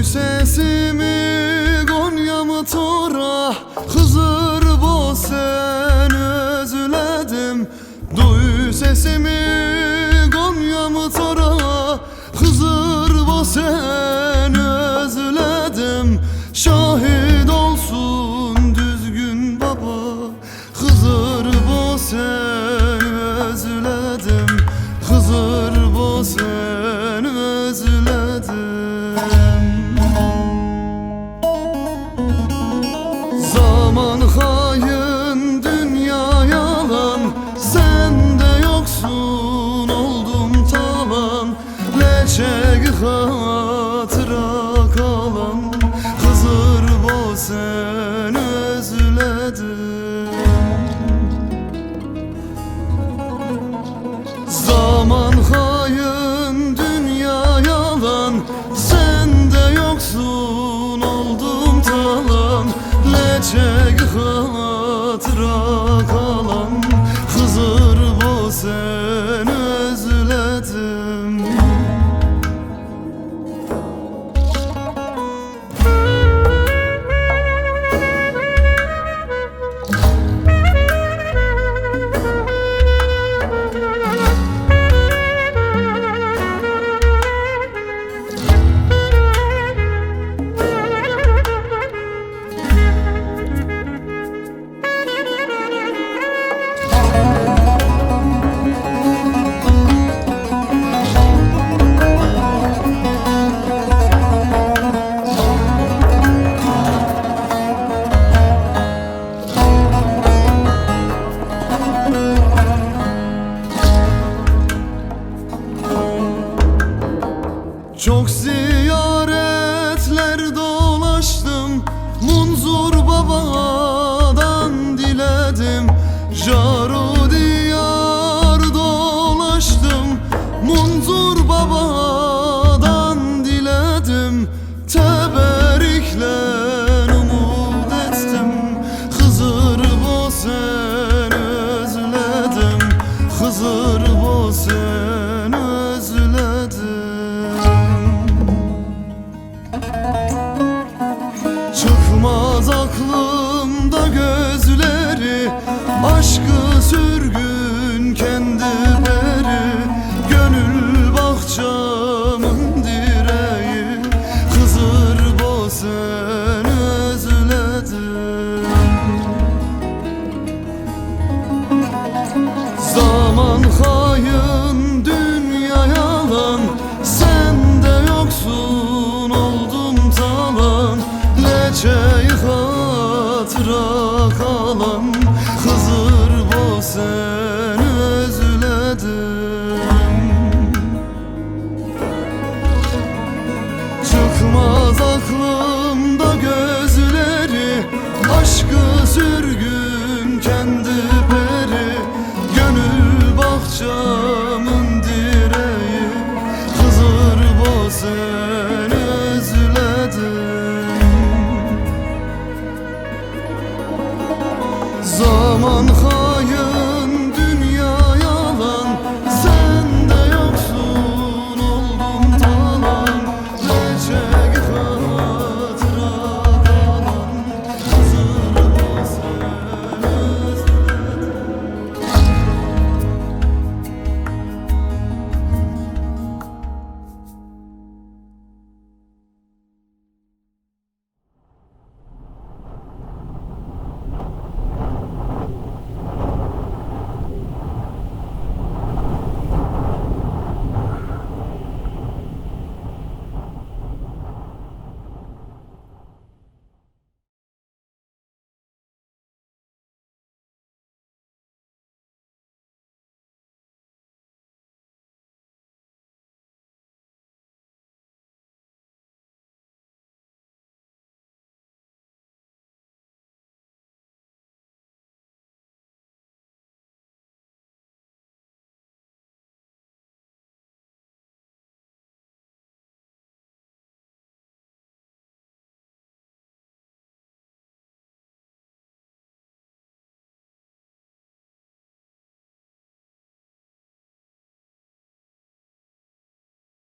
Sesimi Konya'mı tora Hızır bo sen özledim. Duy sesimi Konya'mı tora Hızır bo sen özledim. Şahit olsun düzgün baba, Hızır bo sen özledim. Hızır bo sen özledim. Zaman hain, dünya yalan, sen de yoksun oldum talan. Leçek hatıra kalan, Hızır bo sen özledim. Zaman hain, dünya yalan, sen de yoksun oldum talan. Leçek hatıra kalan, Hızır bo sen özledim. Çok ziyaretler dolaştım, Munzur babadan diledim. Jaru diyar dolaştım, Munzur babadan diledim. Teberikle umut ettim, Hızır bo sen özledim. Hızır bo sen özledim. Çıkmaz aklımda gözleri, aşkı sürgün kendi beri. Gönül bahçamın direği, Hızır bo sen özledim. Zaman hain, dünya yalan, sen de yoksun oldum talan. Leçek hatıra kalan, Hızır bo sen özledim. Çıkmaz aklımda gözleri, aşkı sürgün kendi peri. Gönül bahçam